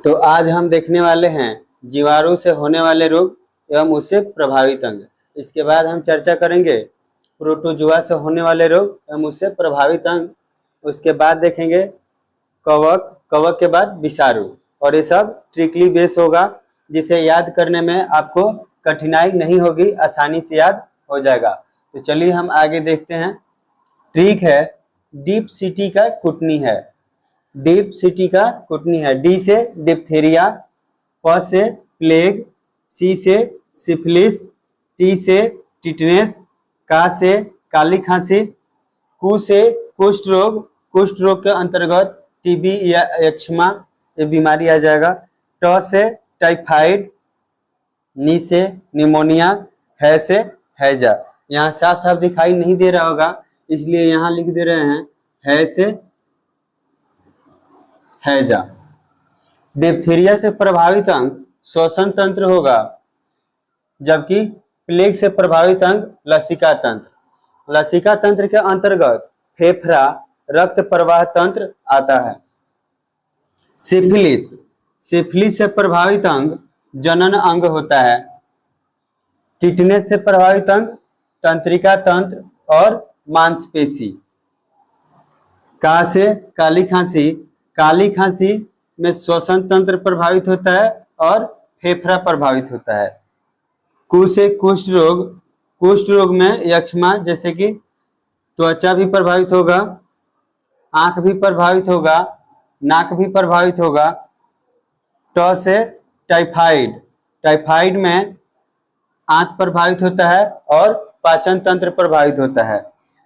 तो आज हम देखने वाले हैं जीवाणु से होने वाले रोग एवं उससे प्रभावित अंग। इसके बाद हम चर्चा करेंगे प्रोटोजुआ से होने वाले रोग एवं उससे प्रभावित अंग। उसके बाद देखेंगे कवक, कवक के बाद विषाणु, और ये सब ट्रिकली बेस होगा जिसे याद करने में आपको कठिनाई नहीं होगी, आसानी से याद हो जाएगा। तो चलिए हम आगे देखते हैं। ट्रिक है डीप सिटी का कुटनी है। डीप सिटी का कुटनी है। डी से डिप्थीरिया, प से प्लेग, सी से सिफिलिस, टी से टिटनेस, का से काली खांसी, कु से कुष्ठ रोग। कुष्ठ रोग के अंतर्गत टीबी या एक्जिमा ये बीमारी आ जाएगा। ट से टाइफाइड, नी से निमोनिया, है से हैजा। यहाँ साफ साफ दिखाई नहीं दे रहा होगा, इसलिए यहाँ लिख दे रहे हैं है से हैजा। डिप्थीरिया से प्रभावित अंग श्वसन तंत्र होगा, जबकि प्लेग से प्रभावित अंग लसिका तंत्र। लसिका तंत्र के अंतर्गत फेफड़ा, रक्त प्रवाह तंत्र आता है। सिफिलिस, सिफिलिस से प्रभावित अंग जनन अंग होता है। टिटनेस से प्रभावित अंग तंत्रिका तंत्र और मांसपेशी। का से काली खांसी, काली खांसी में श्वसन तंत्र प्रभावित होता है और फेफड़ा प्रभावित होता है। कु से कुष्ठ रोग, कुष्ठ रोग में एक्जिमा जैसे कि त्वचा भी प्रभावित होगा, आंख भी प्रभावित होगा, नाक भी प्रभावित होगा। ट से टाइफाइड, टाइफाइड में आंत प्रभावित होता है और पाचन तंत्र प्रभावित होता है।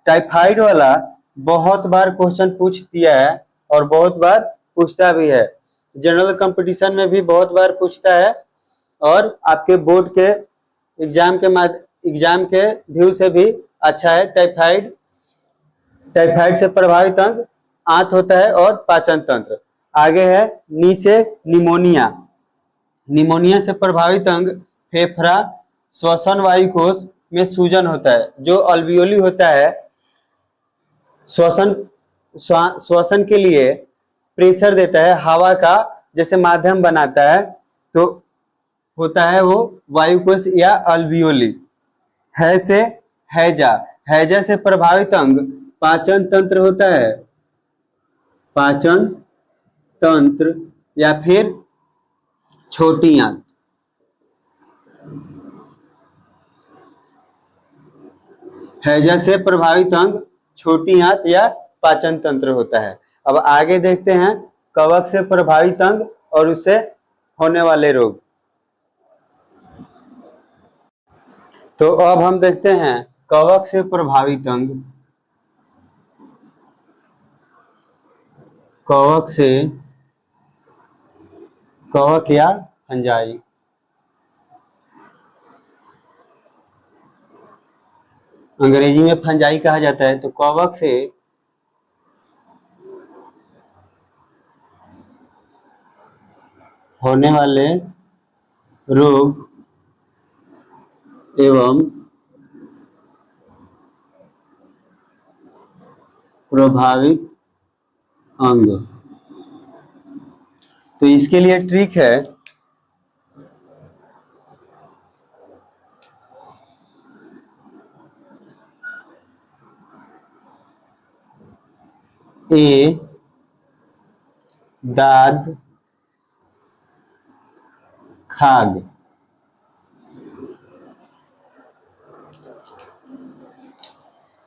टाइफाइड वाला बहुत बार क्वेश्चन पूछ दिया है और बहुत बार पूछता भी है, जनरल कंपटीशन में भी बहुत बार पूछता है, और आपके बोर्ड के एग्जाम के व्यू से भी अच्छा है। टाइफाइड, टाइफाइड से प्रभावित अंग आंत होता है और पाचन तंत्र। आगे है नी से निमोनिया। निमोनिया से प्रभावित अंग फेफड़ा, श्वसन वायु कोश में सूजन होता है। जो अल्वियोली होता है श्वसन के लिए प्रेशर देता है, हवा का जैसे माध्यम बनाता है, तो होता है वो वायु कोश या अल्वियोली। है से हैजा, हैजा से प्रभावित अंग पाचन तंत्र होता है। पाचन तंत्र या फिर छोटी आंत। हैजा से प्रभावित अंग छोटी आंत या पाचन तंत्र होता है। अब आगे देखते हैं कवक से प्रभावित अंग और उससे होने वाले रोग। तो अब हम देखते हैं कवक से प्रभावित अंग। कवक से, कवक या फंजाई, अंग्रेजी में फंजाई कहा जाता है। तो कवक से होने वाले रोग एवं प्रभावित अंग। तो इसके लिए ट्रिक है ए दाद खाग।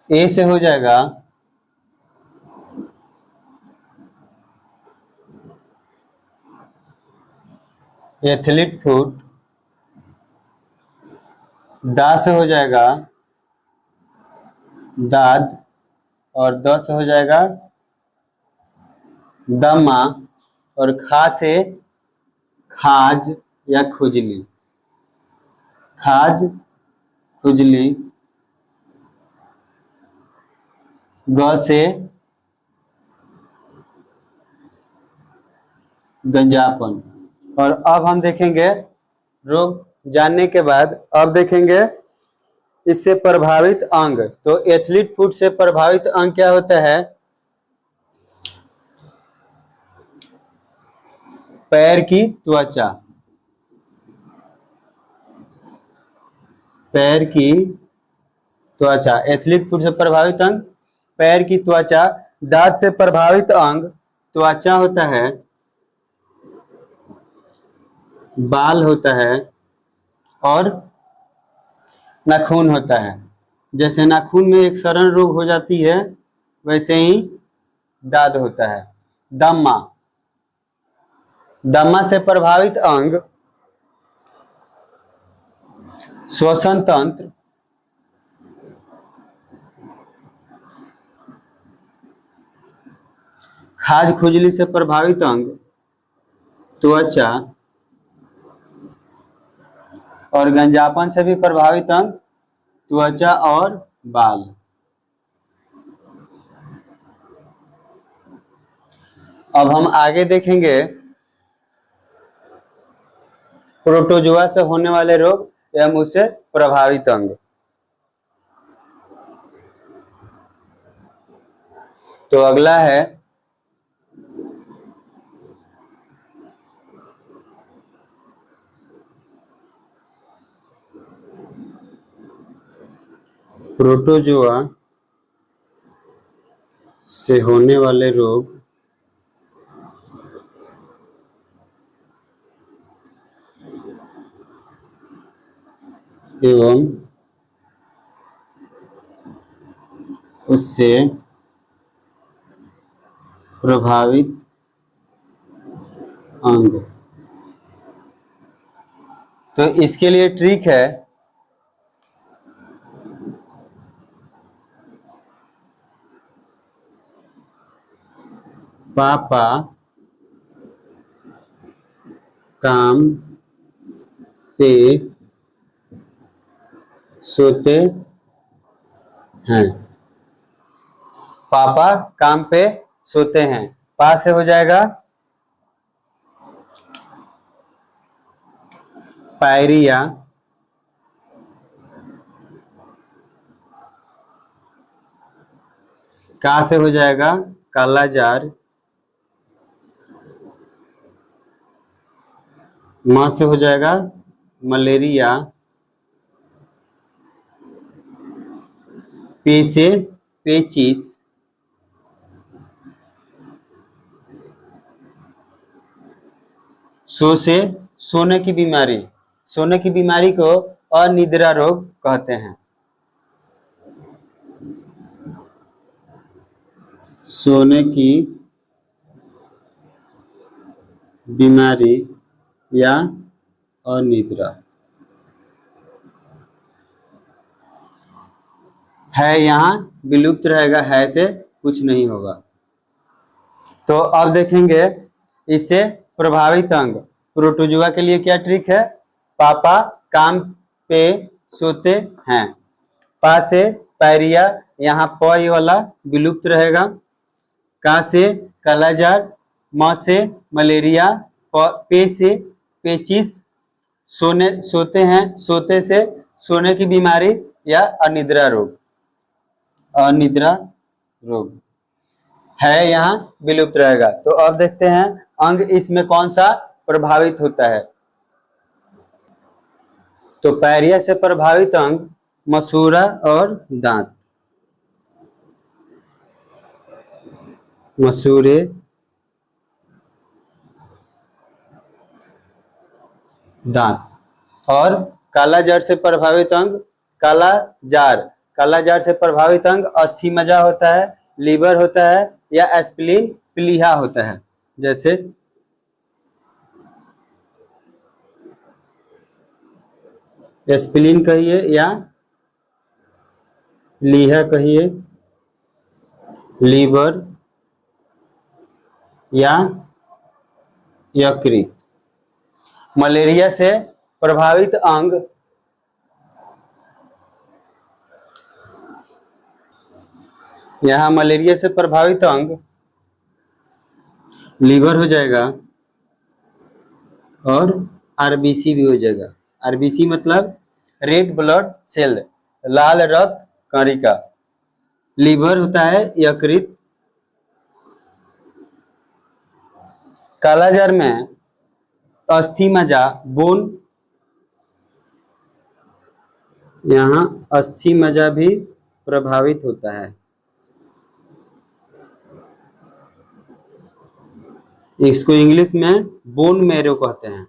ए से हो जाएगा एथलीट फुट, दा से हो जाएगा दाद, और द से हो जाएगा दमा, और खा से खाज या खुजली। खाज, खुजली। ग से गंजापन। और अब हम देखेंगे रोग जानने के बाद, अब देखेंगे इससे प्रभावित अंग। तो एथलीट फुट से प्रभावित अंग क्या होता है? पैर की त्वचा, पैर की त्वचा, एथलीट फुट से प्रभावित अंग पैर की त्वचा। दांत से प्रभावित अंग त्वचा होता है, बाल होता है और नाखून होता है। जैसे नाखून में एक सड़न रोग हो जाती है, वैसे ही दाद होता है। दमा, दमा से प्रभावित अंग श्वसन तंत्र, खाज खुजली से प्रभावित अंग त्वचा और गंजापन से भी प्रभावित अंग त्वचा और बाल। अब हम आगे देखेंगे प्रोटोजुआ से होने वाले रोग एवं उससे प्रभावित अंग। तो अगला है प्रोटोजुआ से होने वाले रोग एवं उससे प्रभावित अंग। तो इसके लिए ट्रिक है, पापा काम पे सोते हैं, पापा काम पे सोते हैं। पा से हो जाएगा पायरिया, का से हो जाएगा कालाजार, म से हो जाएगा मलेरिया, पे से पेचिस, सो से सोने की बीमारी, सोने की बीमारी को अनिद्रा रोग कहते हैं। सोने की बीमारी या अनिद्रा है, यहाँ विलुप्त रहेगा, है से कुछ नहीं होगा। तो अब देखेंगे इससे प्रभावित अंग। प्रोटोजुआ के लिए क्या ट्रिक है, पापा काम पे सोते हैं। पा से पायरिया, यहाँ प वाला विलुप्त रहेगा। का से कालाजार, म से मलेरिया, पे से पेचिस, सोते हैं, सोते से सोने की बीमारी या अनिद्रा रोग, अनिद्रा रोग है, यहाँ विलुप्त रहेगा। तो अब देखते हैं अंग इसमें कौन सा प्रभावित होता है। तो पायरिया से प्रभावित अंग मसूड़ा और दांत, मसूड़े, दांत। और कालाजार से प्रभावित अंग कालाजार, कालाजार से प्रभावित अंग अस्थि मज्जा होता है, लीवर होता है या एस्प्लीन प्लीहा होता है। जैसे एस्प्लीन कहिए या लीहा कहिए, लीवर या यकृत। मलेरिया से प्रभावित अंग यहाँ मलेरिया से प्रभावित अंग लीवर हो जाएगा और आरबीसी भी हो जाएगा। आरबीसी मतलब रेड ब्लड सेल, लाल रक्त कणिका। लीवर होता है यकृत। कालाजार में अस्थि मज्जा बोन, यहाँ अस्थि मज्जा भी प्रभावित होता है। इसको इंग्लिश में बोन मैरो कहते हैं।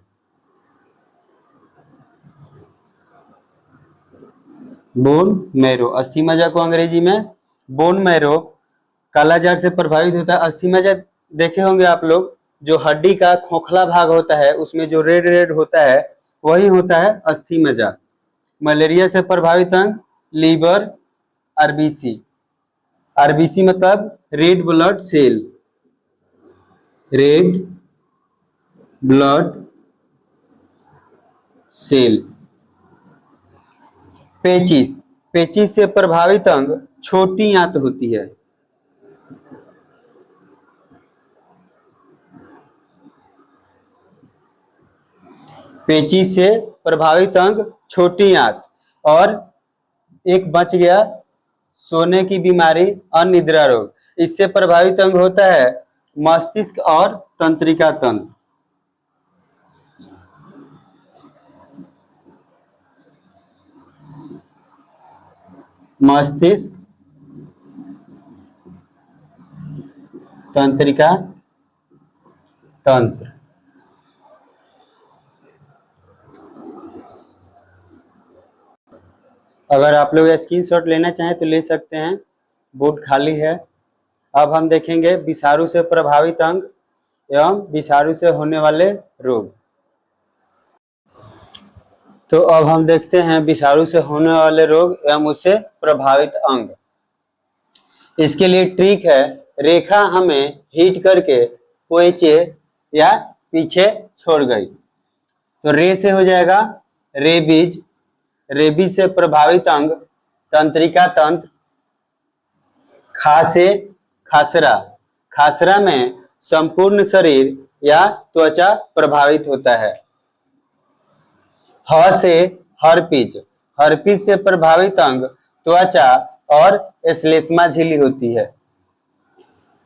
बोन मैरो, अस्थि मज्जा को अंग्रेजी में बोन मैरो कालाजार से प्रभावित होता है। अस्थि मज्जा देखे होंगे आप लोग, जो हड्डी का खोखला भाग होता है उसमें जो रेड रेड होता है वही होता है अस्थि मज्जा। मलेरिया से प्रभावित अंग लीवर, आरबीसी। आरबीसी मतलब red blood cell, red blood cell. पेचिस, पेचिस से प्रभावित अंग छोटी आंत होती है। पेचिस से प्रभावित अंग छोटी आंत। और एक बच गया, सोने की बीमारी, अनिद्रा रोग। इससे प्रभावित अंग होता है मस्तिष्क और तंत्रिका तंत्र। मस्तिष्क, तंत्रिका तंत्र। अगर आप लोग स्क्रीनशॉट लेना चाहें तो ले सकते हैं, बोर्ड खाली है। अब हम देखेंगे विषाणु से प्रभावित अंग एवं विषाणु से होने वाले रोग। तो अब हम देखते हैं विषाणु से होने वाले रोग एवं उससे प्रभावित अंग। इसके लिए ट्रिक है, रेखा हमें हिट करके पोइचे या पीछे छोड़ गई। तो रे से हो जाएगा रेबीज, रेबीज से प्रभावित अंग तंत्रिका तंत्र। खा से खासरा, खासरा में संपूर्ण शरीर या त्वचा प्रभावित होता है। ह से हर्पीज, हर्पीज से प्रभावित अंग त्वचा और श्लेष्मा झिल्ली होती है।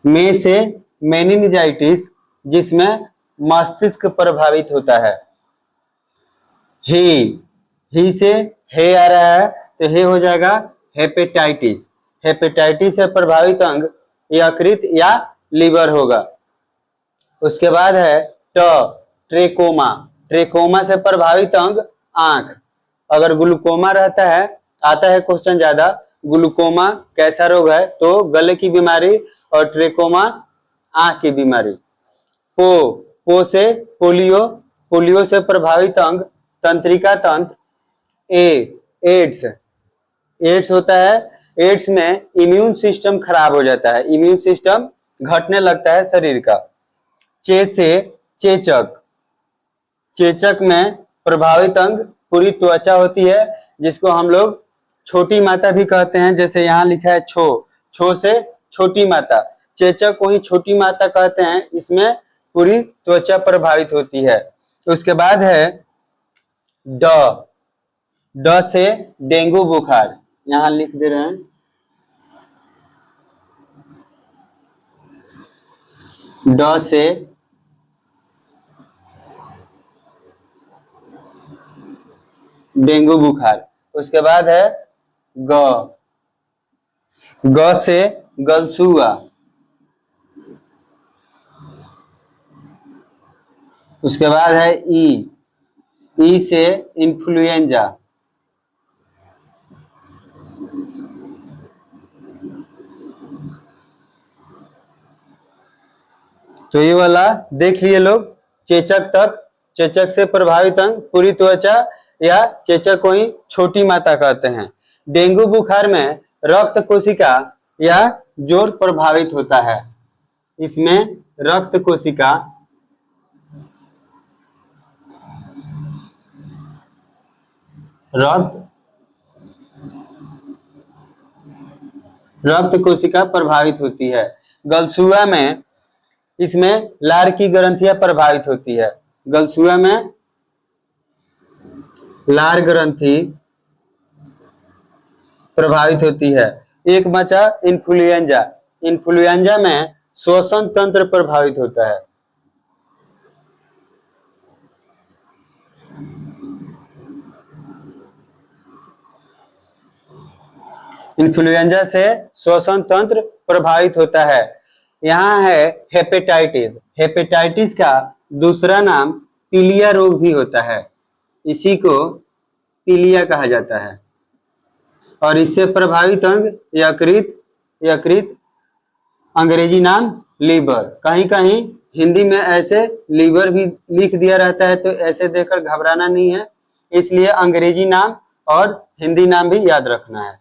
मे से मेनिनजाइटिस, जिसमें मस्तिष्क प्रभावित होता है। ही से हे आ रहा है तो हे हो जाएगा हेपेटाइटिस, हेपेटाइटिस से प्रभावित अंग यकृत या लीवर होगा। उसके बाद है ट्रेकोमा, ट्रेकोमा से प्रभावित अंग आंख। अगर ग्लूकोमा रहता है, आता है क्वेश्चन ज्यादा, ग्लूकोमा कैसा रोग है, तो गले की बीमारी, और ट्रेकोमा आंख की बीमारी। पो से पोलियो, पोलियो से प्रभावित अंग तंत्रिका तंत्र। एड्स, एड्स होता है, एड्स में इम्यून सिस्टम खराब हो जाता है, इम्यून सिस्टम घटने लगता है शरीर का। चे से चेचक, चेचक में प्रभावित अंग पूरी त्वचा होती है, जिसको हम लोग छोटी माता भी कहते हैं, जैसे यहाँ लिखा है छो से छोटी माता, चेचक को ही छोटी माता कहते हैं। इसमें पूरी त्वचा प्रभावित होती है। उसके बाद है ड से डेंगू बुखार, यहाँ लिख दे रहे हैं। ड से डेंगू बुखार। उसके बाद है ग से गलसुआ। उसके बाद है ई से इन्फ्लुएंजा। तो ये वाला देख लिए लोग, चेचक तक, चेचक से प्रभावित अंग पूरी त्वचा या चेचक को ही छोटी माता कहते हैं। डेंगू बुखार में रक्त कोशिका या जोड़ प्रभावित होता है। इसमें रक्त कोशिका, रक्त कोशिका प्रभावित होती है। गलसुआ में इसमें लार की ग्रंथियां प्रभावित होती है। गलसुआ में लार ग्रंथि प्रभावित होती है। एक बचा इन्फ्लुएंजा, इन्फ्लुएंजा में श्वसन तंत्र प्रभावित होता है। इन्फ्लुएंजा से श्वसन तंत्र प्रभावित होता है। यहाँ है हेपेटाइटिस। हेपेटाइटिस का दूसरा नाम पीलिया रोग भी होता है, इसी को पीलिया कहा जाता है। और इससे प्रभावित अंग यकृत अंग्रेजी नाम लीवर। कहीं कहीं हिंदी में ऐसे लीवर भी लिख दिया रहता है, तो ऐसे देखकर घबराना नहीं है, इसलिए अंग्रेजी नाम और हिंदी नाम भी याद रखना है।